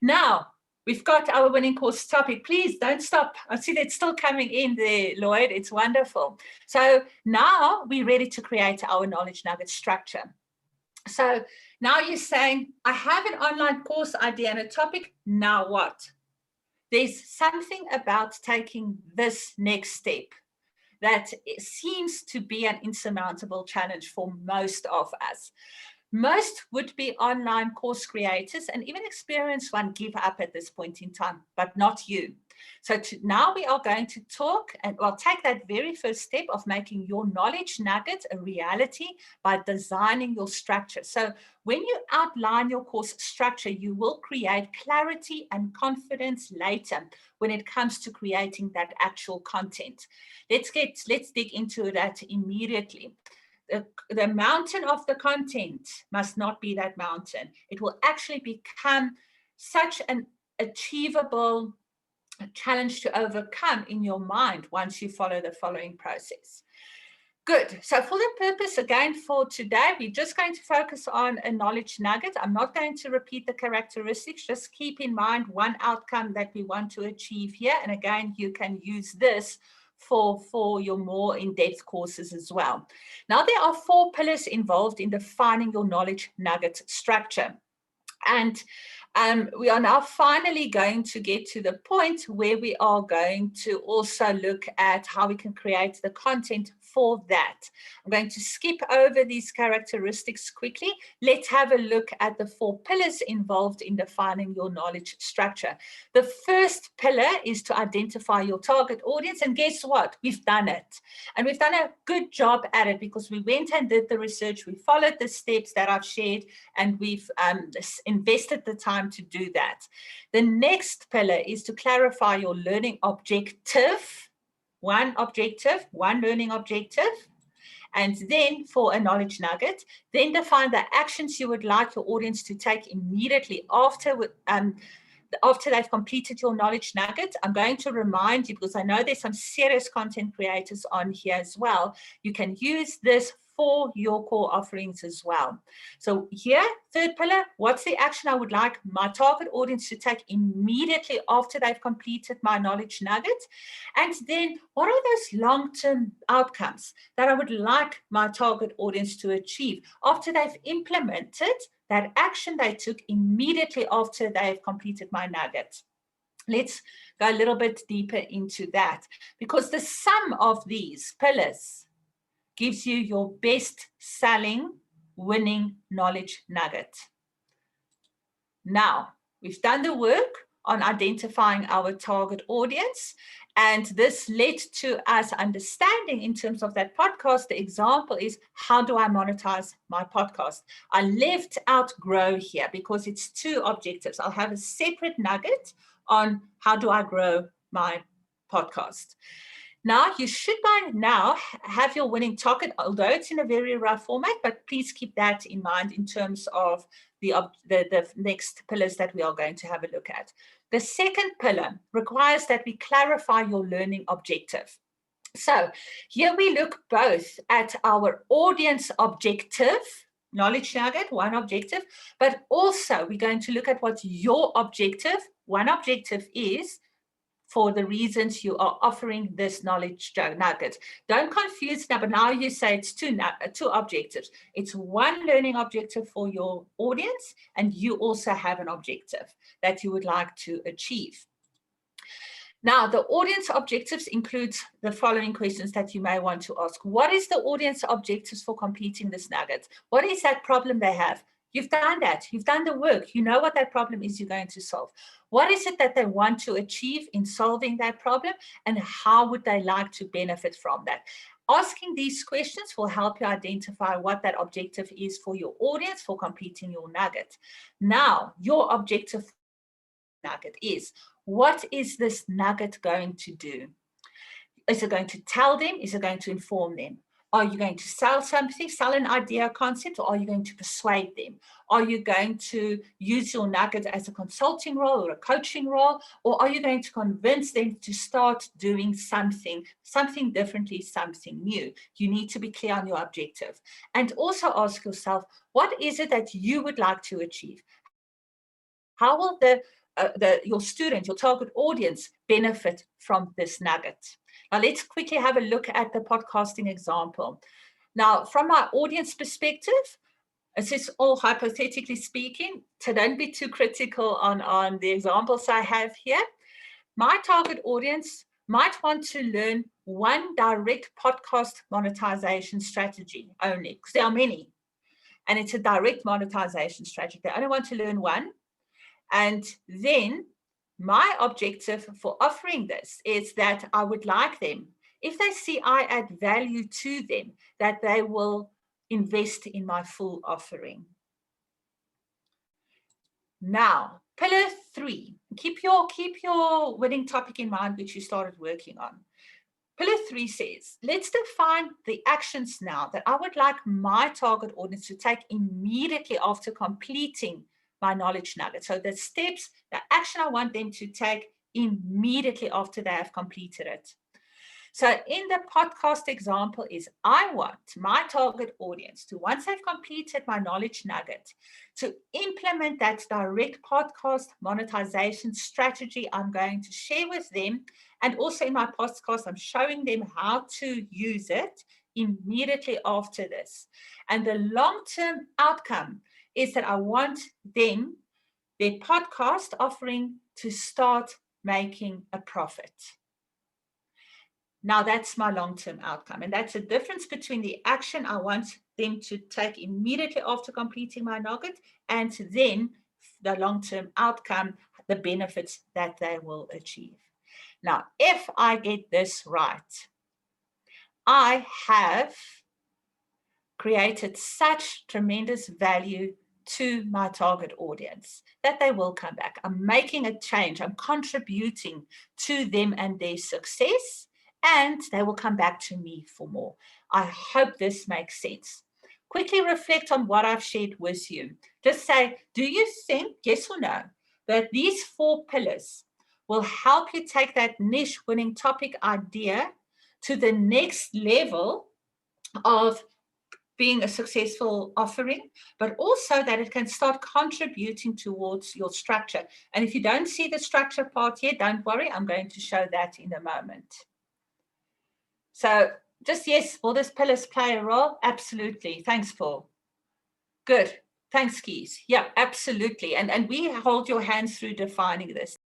Now, we've got our winning course topic. Please don't stop. I see that it's still coming in there, Lloyd. It's wonderful. So now we're ready to create our knowledge nugget structure. So now you're saying, I have an online course idea and a topic. Now what? There's something about taking this next step that seems to be an insurmountable challenge for most of us. Most would-be online course creators and even experienced one give up at this point in time, but not you. So now we are going to talk and we'll take that very first step of making your knowledge nugget a reality by designing your structure. So when you outline your course structure, you will create clarity and confidence later when it comes to creating that actual content. Let's dig into that immediately. The mountain of the content must not be that mountain. It will actually become such an achievable challenge to overcome in your mind once you follow the following process. Good. So for the purpose, again, for today, we're just going to focus on a knowledge nugget. I'm not going to repeat the characteristics. Just keep in mind one outcome that we want to achieve here. And again, you can use this for your more in-depth courses as well. Now, there are 4 pillars involved in defining your knowledge nugget structure. And we are now finally going to get to the point where we are going to also look at how we can create the content for that. I'm going to skip over these characteristics quickly. Let's have a look at the 4 pillars involved in defining your knowledge structure. The first pillar is to identify your target audience. And guess what? We've done it. And we've done a good job at it because we went and did the research. We followed the steps that I've shared, and we've invested the time to do that. The next pillar is to clarify your learning objective. One learning objective. And then for a knowledge nugget, then define the actions you would like your audience to take immediately after they've completed your knowledge nugget. I'm going to remind you, because I know there's some serious content creators on here as well, you can use this for your core offerings as well. So here, third pillar, what's the action I would like my target audience to take immediately after they've completed my knowledge nugget? And then what are those long-term outcomes that I would like my target audience to achieve after they've implemented that action they took immediately after they've completed my nugget? Let's go a little bit deeper into that, because the sum of these pillars gives you your best selling, winning knowledge nugget. Now, we've done the work on identifying our target audience, and this led to us understanding in terms of that podcast. The example is, how do I monetize my podcast? I left out grow here because it's 2 objectives. I'll have a separate nugget on how do I grow my podcast. Now, you should by now have your winning target, although it's in a very rough format, but please keep that in mind in terms of the next pillars that we are going to have a look at. The second pillar requires that we clarify your learning objective. So here we look both at our audience objective, knowledge nugget, one objective, but also we're going to look at what your objective, one objective is, for the reasons you are offering this knowledge nugget. Don't confuse now, but now you say it's 2 objectives. It's 1 learning objective for your audience, and you also have an objective that you would like to achieve. Now, the audience objectives includes the following questions that you may want to ask. What is the audience objectives for completing this nugget? What is that problem they have? You've done that. You've done the work. You know what that problem is you're going to solve. What is it that they want to achieve in solving that problem, and how would they like to benefit from that? Asking these questions will help you identify what that objective is for your audience for completing your nugget. Now, your objective nugget is, what is this nugget going to do? Is it going to tell them? Is it going to inform them? Are you going to sell something, sell an idea, concept, or are you going to persuade them? Are you going to use your nugget as a consulting role or a coaching role? Or are you going to convince them to start doing something differently, something new? You need to be clear on your objective. And also ask yourself, what is it that you would like to achieve? How will the your student, your target audience, benefit from this nugget. Now, let's quickly have a look at the podcasting example. Now, from my audience perspective, this is all hypothetically speaking, so don't be too critical on the examples I have here. My target audience might want to learn one direct podcast monetization strategy only, because there are many, and it's a direct monetization strategy. They only want to learn one. And then my objective for offering this is that I would like them, if they see I add value to them, that they will invest in my full offering. Now, pillar 3, keep your winning topic in mind, which you started working on. Pillar 3 says, let's define the actions now that I would like my target audience to take immediately after completing my knowledge nugget. So the steps, the action I want them to take immediately after they have completed it. So in the podcast example is, I want my target audience to, once they've completed my knowledge nugget, to implement that direct podcast monetization strategy I'm going to share with them. And also in my podcast, I'm showing them how to use it immediately after this. And the long-term outcome is that I want them, their podcast offering, to start making a profit. Now, that's my long-term outcome. And that's the difference between the action I want them to take immediately after completing my nugget, and then the long-term outcome, the benefits that they will achieve. Now, if I get this right, I have created such tremendous value to my target audience that they will come back. I'm making a change. I'm contributing to them and their success, and they will come back to me for more. I hope this makes sense. Quickly reflect on what I've shared with you. Just say, do you think, yes or no, that these 4 pillars will help you take that niche winning topic idea to the next level of being a successful offering, but also that it can start contributing towards your structure? And if you don't see the structure part here, don't worry, I'm going to show that in a moment. So just yes, will these pillars play a role? Absolutely. Thanks, Paul. Good. Thanks, Keys. Yeah, absolutely. And we hold your hands through defining this.